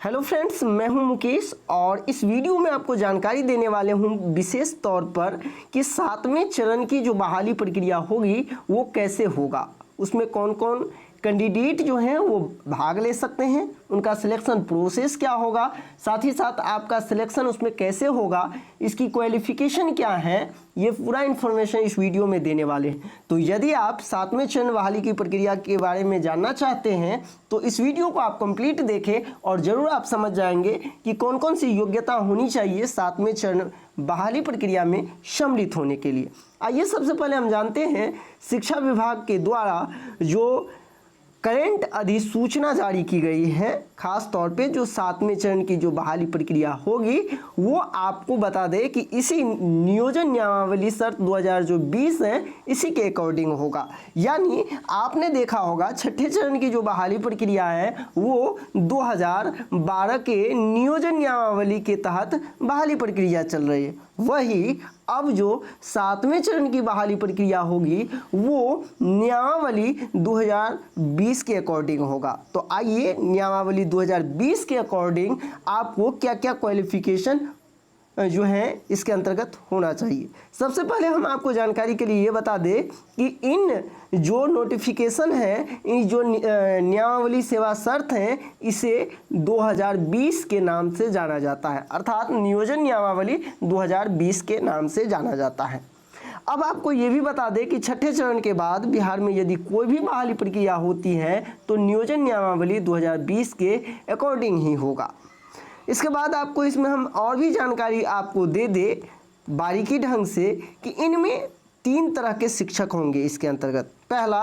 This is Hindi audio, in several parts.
हेलो फ्रेंड्स, मैं हूं मुकेश और इस वीडियो में आपको जानकारी देने वाले हूं विशेष तौर पर कि 7वें चरण की जो बहाली प्रक्रिया होगी वो कैसे होगा, उसमें कौन कौन कैंडिडेट जो हैं वो भाग ले सकते हैं, उनका सिलेक्शन प्रोसेस क्या होगा, साथ ही साथ आपका सिलेक्शन उसमें कैसे होगा, इसकी क्वालिफिकेशन क्या है, ये पूरा इन्फॉर्मेशन इस वीडियो में देने वाले हैं। तो यदि आप 7वें चरण बहाली की प्रक्रिया के बारे में जानना चाहते हैं तो इस वीडियो को आप कंप्लीट देखें और ज़रूर आप समझ जाएंगे कि कौन कौन सी योग्यता होनी चाहिए 7वें चरण बहाली प्रक्रिया में सम्मिलित होने के लिए। आइए सबसे पहले हम जानते हैं शिक्षा विभाग के द्वारा जो करंट अधिसूचना जारी की गई है, खास तौर पे जो 7वें चरण की जो बहाली प्रक्रिया होगी वो आपको बता दे कि इसी नियोजन नियमावली शर्त 2020 है इसी के अकॉर्डिंग होगा। यानी आपने देखा होगा छठे चरण की जो बहाली प्रक्रिया है वो 2012 के नियोजन नियमावली के तहत बहाली प्रक्रिया चल रही है। वही अब जो 7वें चरण की बहाली प्रक्रिया होगी वो नियमावली 2020 के अकॉर्डिंग होगा। तो आइए नियमावली 2020 के अकॉर्डिंग आपको क्या क्या क्वालिफिकेशन जो है इसके अंतर्गत होना चाहिए। सबसे पहले हम आपको जानकारी के लिए ये बता दें कि इन जो नोटिफिकेशन है, इन जो नियमावली सेवा शर्त हैं, इसे 2020 के नाम से जाना जाता है, अर्थात नियोजन नियमावली 2020 के नाम से जाना जाता है। अब आपको ये भी बता दें कि छठे चरण के बाद बिहार में यदि कोई भी बहाली प्रक्रिया होती है तो नियोजन नियमावली 2020 के अकॉर्डिंग ही होगा। इसके बाद आपको इसमें हम और भी जानकारी आपको दे दे बारीकी ढंग से कि इनमें 3 तरह के शिक्षक होंगे इसके अंतर्गत। पहला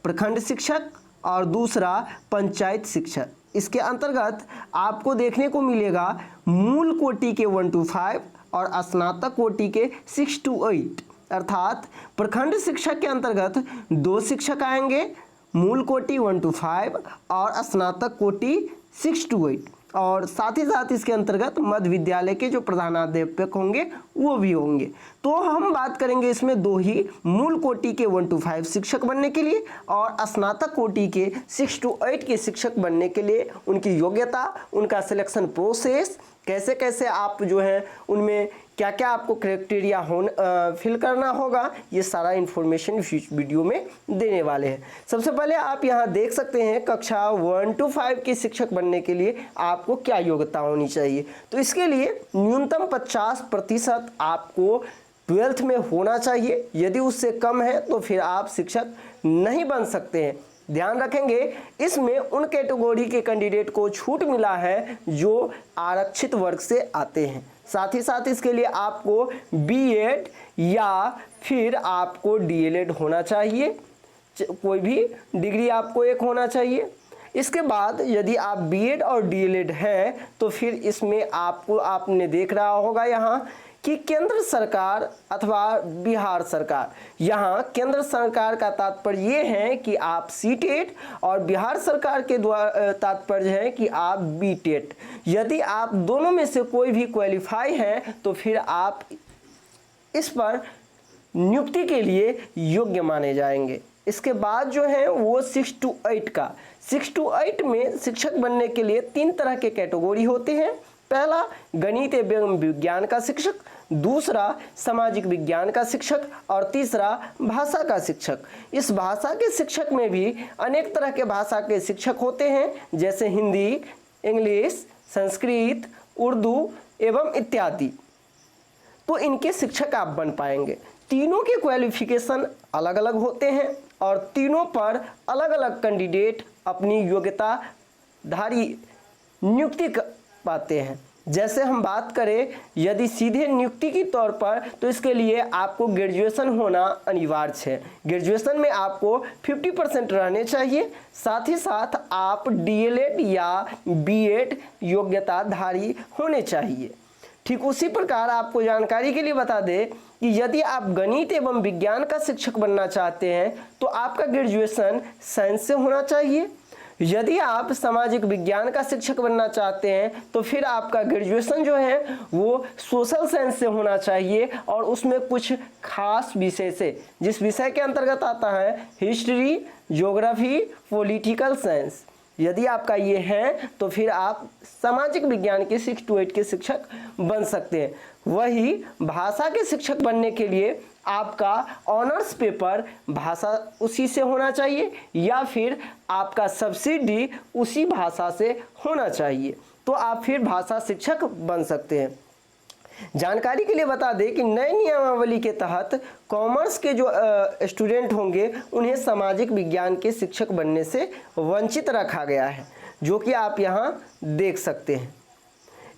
प्रखंड शिक्षक और दूसरा पंचायत शिक्षक। इसके अंतर्गत आपको देखने को मिलेगा मूल कोटि के 1 to 5 और स्नातक कोटि के 6 to 8, अर्थात प्रखंड शिक्षक के अंतर्गत 2 शिक्षक आएंगे, मूल कोटि 1 to 5 और स्नातक कोटि 6 to 8, और साथ ही साथ इसके अंतर्गत मध्य विद्यालय के जो प्रधानाध्यापक होंगे वो भी होंगे। तो हम बात करेंगे इसमें 2 ही, मूल कोटि के 1 to 5 शिक्षक बनने के लिए और स्नातक कोटि के 6 to 8 के शिक्षक बनने के लिए उनकी योग्यता, उनका सिलेक्शन प्रोसेस, कैसे कैसे आप जो है उनमें क्या क्या आपको क्राइटेरिया फिल करना होगा, ये सारा इन्फॉर्मेशन इस वीडियो में देने वाले हैं। सबसे पहले आप यहाँ देख सकते हैं कक्षा 1 to 5 के शिक्षक बनने के लिए आपको क्या योग्यता होनी चाहिए। तो इसके लिए न्यूनतम 50% आपको 12th में होना चाहिए, यदि उससे कम है तो फिर आप शिक्षक नहीं बन सकते हैं। ध्यान रखेंगे इसमें उन कैटेगरी के कैंडिडेट को छूट मिला है जो आरक्षित वर्ग से आते हैं। साथ ही साथ इसके लिए आपको बीएड या फिर आपको डीएलएड होना चाहिए, कोई भी डिग्री आपको एक होना चाहिए। इसके बाद यदि आप बीएड और डीएलएड है तो फिर इसमें आपको आपने देख रहा होगा यहाँ कि केंद्र सरकार अथवा बिहार सरकार, यहाँ केंद्र सरकार का तात्पर्य ये है कि आप सीटेट और बिहार सरकार के द्वारा तात्पर्य है कि आप बीटेट। यदि आप दोनों में से कोई भी क्वालिफाई है तो फिर आप इस पर नियुक्ति के लिए योग्य माने जाएंगे। इसके बाद जो है वो 6 to 8 का, 6 to 8 में शिक्षक बनने के लिए 3 तरह के कैटेगरी होते हैं। पहला गणित एवं विज्ञान का शिक्षक, दूसरा सामाजिक विज्ञान का शिक्षक और तीसरा भाषा का शिक्षक। इस भाषा के शिक्षक में भी अनेक तरह के भाषा के शिक्षक होते हैं, जैसे हिंदी, इंग्लिश, संस्कृत, उर्दू एवं इत्यादि। तो इनके शिक्षक आप बन पाएंगे। तीनों के क्वालिफिकेशन अलग अलग होते हैं और तीनों पर अलग अलग कैंडिडेट अपनी योग्यता धारी नियुक्ति पाते हैं। जैसे हम बात करें यदि सीधे नियुक्ति के तौर पर तो इसके लिए आपको ग्रेजुएशन होना अनिवार्य है। ग्रेजुएशन में आपको 50% रहने चाहिए, साथ ही साथ आप डीएलएड या बीएड योग्यताधारी होने चाहिए। ठीक उसी प्रकार आपको जानकारी के लिए बता दें कि यदि आप गणित एवं विज्ञान का शिक्षक बनना चाहते हैं तो आपका ग्रेजुएशन साइंस से होना चाहिए। यदि आप सामाजिक विज्ञान का शिक्षक बनना चाहते हैं तो फिर आपका ग्रेजुएशन जो है वो सोशल साइंस से होना चाहिए और उसमें कुछ खास विषय से, जिस विषय के अंतर्गत आता है हिस्ट्री, ज्योग्राफी, पॉलिटिकल साइंस, यदि आपका ये है तो फिर आप सामाजिक विज्ञान के 6 to 8 के शिक्षक बन सकते हैं। वही भाषा के शिक्षक बनने के लिए आपका ऑनर्स पेपर भाषा उसी से होना चाहिए या फिर आपका सब्सिडी उसी भाषा से होना चाहिए, तो आप फिर भाषा शिक्षक बन सकते हैं। जानकारी के लिए बता दें कि नए नियमावली के तहत कॉमर्स के जो स्टूडेंट होंगे उन्हें सामाजिक विज्ञान के शिक्षक बनने से वंचित रखा गया है, जो कि आप यहाँ देख सकते हैं।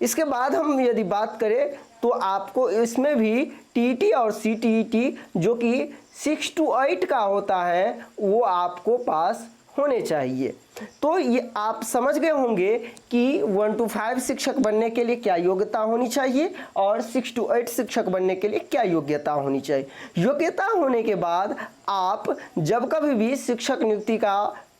इसके बाद हम यदि बात करें तो आपको इसमें भी टीईटी और सीटीईटी जो कि 6 to 8 का होता है वो आपको पास होने चाहिए। तो ये आप समझ गए होंगे कि 1 to 5 शिक्षक बनने के लिए क्या योग्यता होनी चाहिए और 6 to 8 शिक्षक बनने के लिए क्या योग्यता होनी चाहिए। योग्यता होने के बाद आप जब कभी भी शिक्षक नियुक्ति का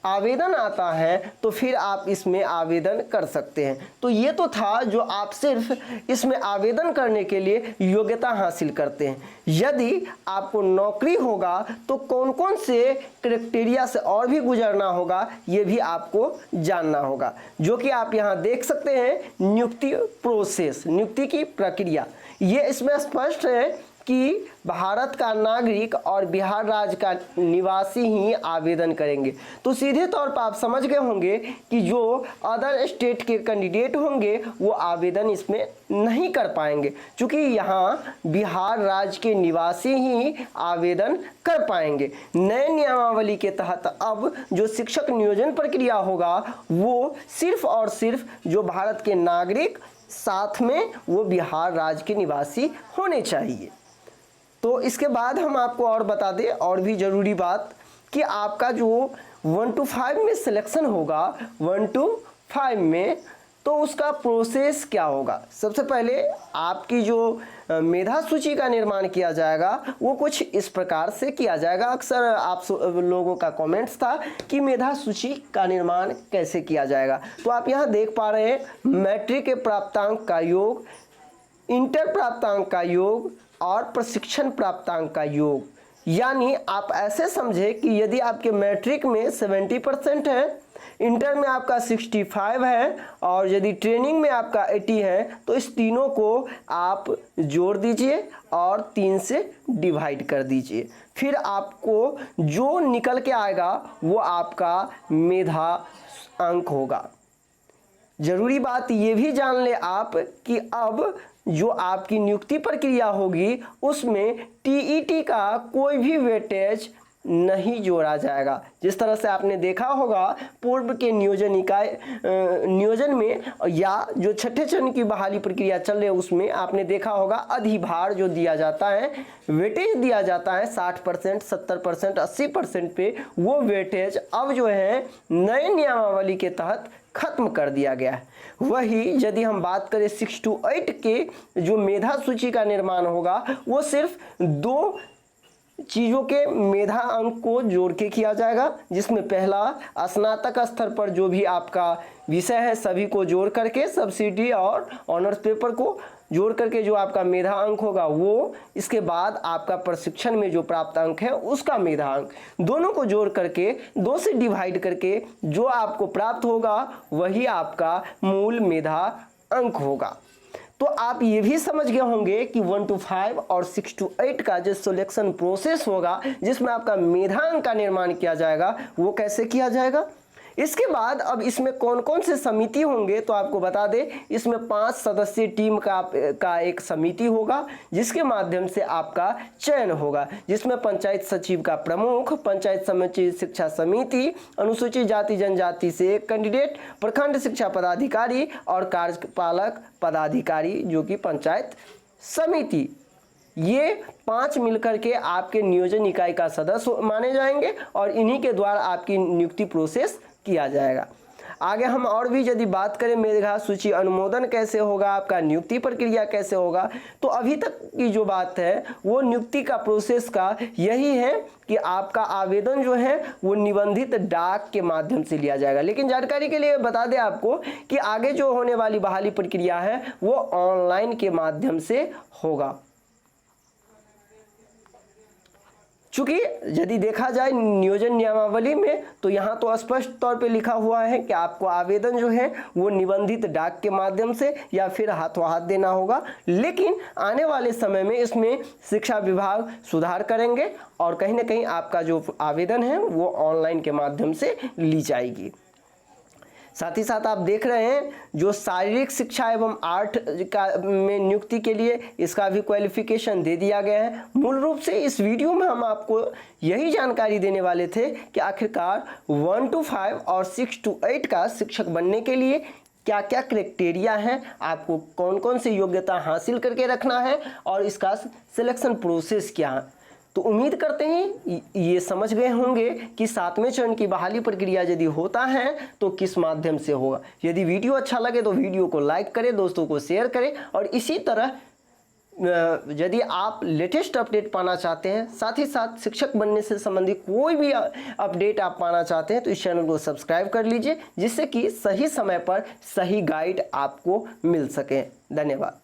आवेदन आता है तो फिर आप इसमें आवेदन कर सकते हैं। तो ये तो था जो आप सिर्फ इसमें आवेदन करने के लिए योग्यता हासिल करते हैं। यदि आपको नौकरी होगा तो कौन कौन से क्राइटेरिया से और भी गुजरना होगा ये भी आपको जानना होगा, जो कि आप यहाँ देख सकते हैं। नियुक्ति प्रोसेस, नियुक्ति की प्रक्रिया, ये इसमें स्पष्ट है कि भारत का नागरिक और बिहार राज्य का निवासी ही आवेदन करेंगे। तो सीधे तौर पर आप समझ गए होंगे कि जो अदर स्टेट के कैंडिडेट होंगे वो आवेदन इसमें नहीं कर पाएंगे, क्योंकि यहाँ बिहार राज्य के निवासी ही आवेदन कर पाएंगे। नए नियमावली के तहत अब जो शिक्षक नियोजन प्रक्रिया होगा वो सिर्फ और सिर्फ जो भारत के नागरिक साथ में वो बिहार राज्य के निवासी होने चाहिए। तो इसके बाद हम आपको और बता दें और भी ज़रूरी बात कि आपका जो 1 to 5 में सिलेक्शन होगा, 1 to 5 में, तो उसका प्रोसेस क्या होगा। सबसे पहले आपकी जो मेधा सूची का निर्माण किया जाएगा वो कुछ इस प्रकार से किया जाएगा। अक्सर आप लोगों का कमेंट्स था कि मेधा सूची का निर्माण कैसे किया जाएगा। तो आप यहाँ देख पा रहे हैं मैट्रिक के प्राप्तांक का योग, इंटर प्राप्तांक का योग और प्रशिक्षण प्राप्तांक का योग। यानी आप ऐसे समझे कि यदि आपके मैट्रिक में 70% है, इंटर में आपका 65 है और यदि ट्रेनिंग में आपका 80 है, तो इस तीनों को आप जोड़ दीजिए और 3 से डिवाइड कर दीजिए। फिर आपको जो निकल के आएगा वो आपका मेधा अंक होगा। जरूरी बात ये भी जान ले आप कि अब जो आपकी नियुक्ति प्रक्रिया होगी उसमें टीईटी का कोई भी वेटेज नहीं जोड़ा जाएगा। जिस तरह से आपने देखा होगा पूर्व के नियोजन में या जो छठे चरण की बहाली प्रक्रिया चल रही है उसमें आपने देखा होगा अधिभार जो दिया जाता है, वेटेज दिया जाता है 60%, 70%, 80% पे, वो वेटेज अब जो है नए नियमावली के तहत खत्म कर दिया गया है। वही यदि हम बात करें 6 to 8 के जो मेधा सूची का निर्माण होगा वो सिर्फ 2 चीज़ों के मेधा अंक को जोड़ के किया जाएगा, जिसमें पहला स्नातक स्तर पर जो भी आपका विषय है सभी को जोड़ करके सब्सिडी और ऑनर्स पेपर को जोड़ करके जो आपका मेधा अंक होगा वो, इसके बाद आपका प्रशिक्षण में जो प्राप्त अंक है उसका मेधा अंक, दोनों को जोड़ करके 2 से डिवाइड करके जो आपको प्राप्त होगा वही आपका मूल मेधा अंक होगा। तो आप ये भी समझ गए होंगे कि 1 to 5 और 6 to 8 का जो सिलेक्शन प्रोसेस होगा जिसमें आपका मेधांक का निर्माण किया जाएगा वो कैसे किया जाएगा। इसके बाद अब इसमें कौन कौन से समिति होंगे तो आपको बता दें, इसमें 5 सदस्यीय टीम का एक समिति होगा जिसके माध्यम से आपका चयन होगा, जिसमें पंचायत सचिव का प्रमुख, पंचायत समिति शिक्षा समिति, अनुसूचित जाति जनजाति से एक कैंडिडेट, प्रखंड शिक्षा पदाधिकारी और कार्यपालक पदाधिकारी जो कि पंचायत समिति, ये 5 मिलकर के आपके नियोजन इकाई का सदस्य माने जाएंगे और इन्हीं के द्वारा आपकी नियुक्ति प्रोसेस किया जाएगा। आगे हम और भी यदि बात करें मेधा सूची अनुमोदन कैसे होगा, आपका नियुक्ति प्रक्रिया कैसे होगा, तो अभी तक की जो बात है वो नियुक्ति का प्रोसेस का यही है कि आपका आवेदन जो है वो निबंधित डाक के माध्यम से लिया जाएगा। लेकिन जानकारी के लिए बता दें आपको कि आगे जो होने वाली बहाली प्रक्रिया है वो ऑनलाइन के माध्यम से होगा। चूँकि यदि देखा जाए नियोजन नियमावली में तो यहाँ तो स्पष्ट तौर पे लिखा हुआ है कि आपको आवेदन जो है वो निबंधित डाक के माध्यम से या फिर हाथों हाथ देना होगा, लेकिन आने वाले समय में इसमें शिक्षा विभाग सुधार करेंगे और कहीं ना कहीं आपका जो आवेदन है वो ऑनलाइन के माध्यम से ली जाएगी। साथ ही साथ आप देख रहे हैं जो शारीरिक शिक्षा एवं आर्ट का में नियुक्ति के लिए इसका भी क्वालिफिकेशन दे दिया गया है। मूल रूप से इस वीडियो में हम आपको यही जानकारी देने वाले थे कि आखिरकार 1 to 5 और 6 to 8 का शिक्षक बनने के लिए क्या क्या क्राइटेरिया हैं, आपको कौन कौन सी योग्यता हासिल करके रखना है और इसका सिलेक्शन प्रोसेस क्या है। तो उम्मीद करते हैं ये समझ गए होंगे कि 7वें चरण की बहाली प्रक्रिया यदि होता है तो किस माध्यम से होगा। यदि वीडियो अच्छा लगे तो वीडियो को लाइक करें, दोस्तों को शेयर करें और इसी तरह यदि आप लेटेस्ट अपडेट पाना चाहते हैं, साथ ही साथ शिक्षक बनने से संबंधित कोई भी अपडेट आप पाना चाहते हैं तो इस चैनल को सब्सक्राइब कर लीजिए, जिससे कि सही समय पर सही गाइड आपको मिल सके। धन्यवाद।